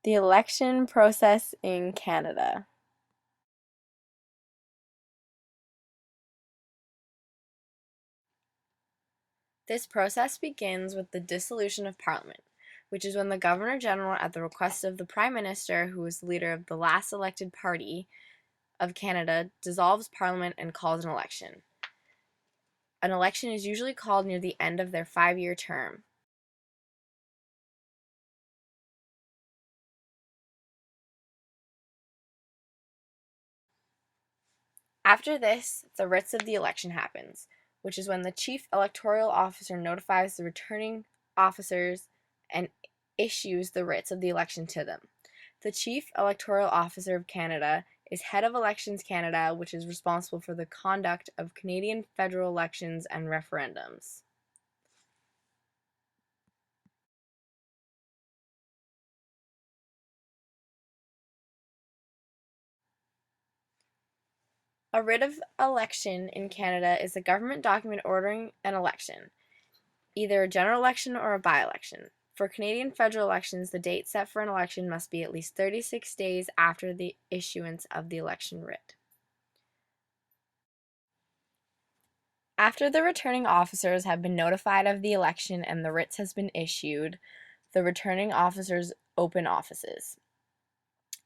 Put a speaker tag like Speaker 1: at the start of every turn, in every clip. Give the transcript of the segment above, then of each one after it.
Speaker 1: The election process in Canada. This process begins with the dissolution of Parliament, which is when the Governor-General, at the request of the Prime Minister, who is the leader of the last elected party of Canada, dissolves Parliament and calls an election. An election is usually called near the end of their 5-year term. After this, the writs of the election happens, which is when the Chief Electoral Officer notifies the returning officers and issues the writs of the election to them. The Chief Electoral Officer of Canada is Head of Elections Canada, which is responsible for the conduct of Canadian federal elections and referendums. A writ of election in Canada is a government document ordering an election, either a general election or a by-election. For Canadian federal elections, the date set for an election must be at least 36 days after the issuance of the election writ. After the returning officers have been notified of the election and the writs has been issued, the returning officers open offices.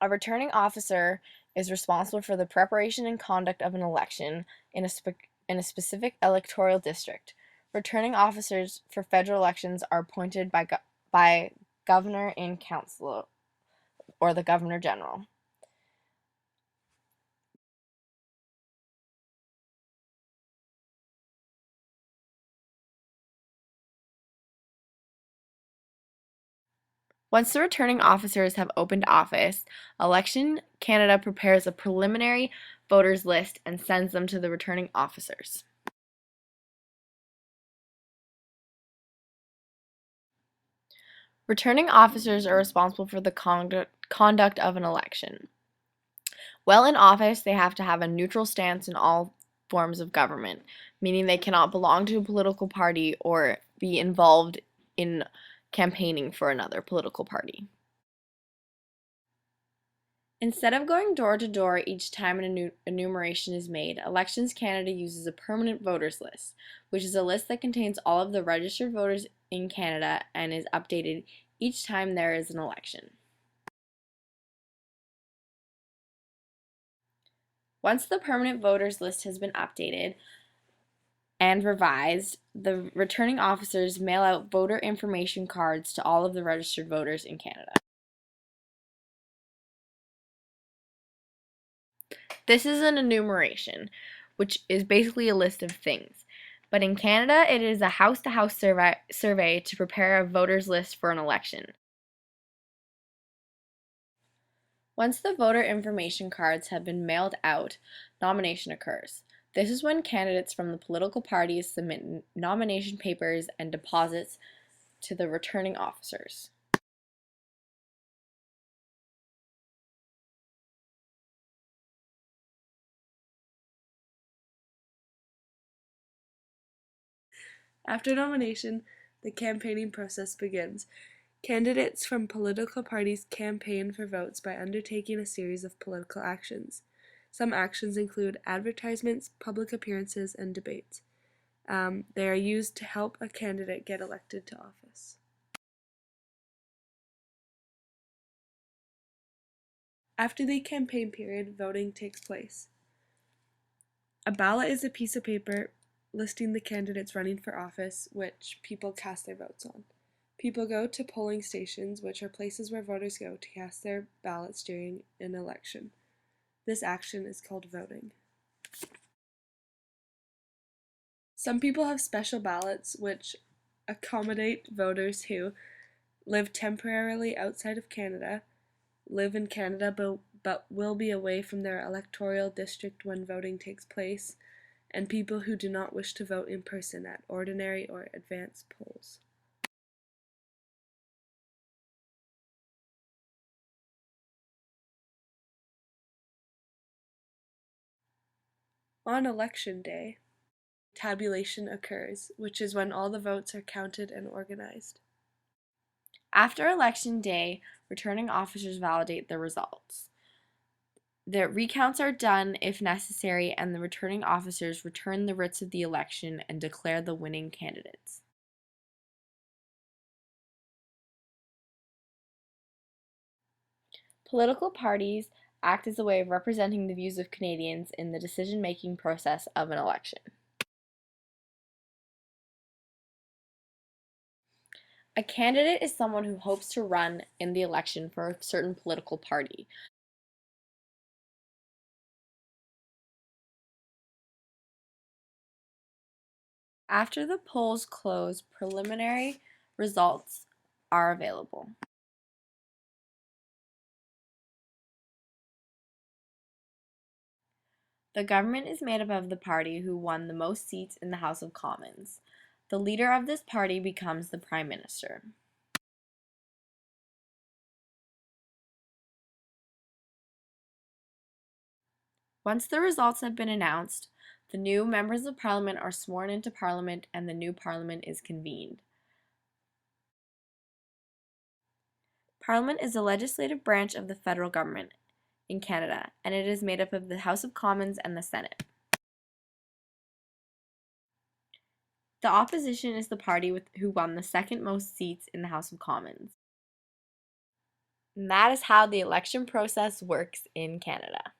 Speaker 1: A returning officer is responsible for the preparation and conduct of an election in a specific electoral district. Returning officers for federal elections are appointed by Governor in Council, or the Governor-General. Once the returning officers have opened office, Election Canada prepares a preliminary voters list and sends them to the returning officers. Returning officers are responsible for the conduct of an election. While in office, they have to have a neutral stance in all forms of government, meaning they cannot belong to a political party or be involved in campaigning for another political party. Instead of going door to door each time an enumeration is made, Elections Canada uses a permanent voters list, which is a list that contains all of the registered voters in Canada and is updated each time there is an election. Once the permanent voters list has been updated and revised, the returning officers mail out voter information cards to all of the registered voters in Canada. This is an enumeration, which is basically a list of things. But in Canada, it is a house-to-house survey to prepare a voters list for an election. Once the voter information cards have been mailed out, nomination occurs. This is when candidates from the political parties submit nomination papers and deposits to the returning officers.
Speaker 2: After nomination, the campaigning process begins. Candidates from political parties campaign for votes by undertaking a series of political actions. Some actions include advertisements, public appearances, and debates. They are used to help a candidate get elected to office. After the campaign period, voting takes place. A ballot is a piece of paper listing the candidates running for office, which people cast their votes on. People go to polling stations, which are places where voters go to cast their ballots during an election. This action is called voting. Some people have special ballots which accommodate voters who live temporarily outside of Canada, live in Canada but will be away from their electoral district when voting takes place, and people who do not wish to vote in person at ordinary or advance polls. On election day, tabulation occurs, which is when all the votes are counted and organized.
Speaker 1: After election day, returning officers validate the results. The recounts are done if necessary, and the returning officers return the writs of the election and declare the winning candidates. Political parties act as a way of representing the views of Canadians in the decision-making process of an election. A candidate is someone who hopes to run in the election for a certain political party. After the polls close, preliminary results are available. The government is made up of the party who won the most seats in the House of Commons. The leader of this party becomes the Prime Minister. Once the results have been announced, the new members of Parliament are sworn into Parliament and the new Parliament is convened. Parliament is the legislative branch of the federal government in Canada, and it is made up of the House of Commons and the Senate. The opposition is the party who won the second most seats in the House of Commons. And that is how the election process works in Canada.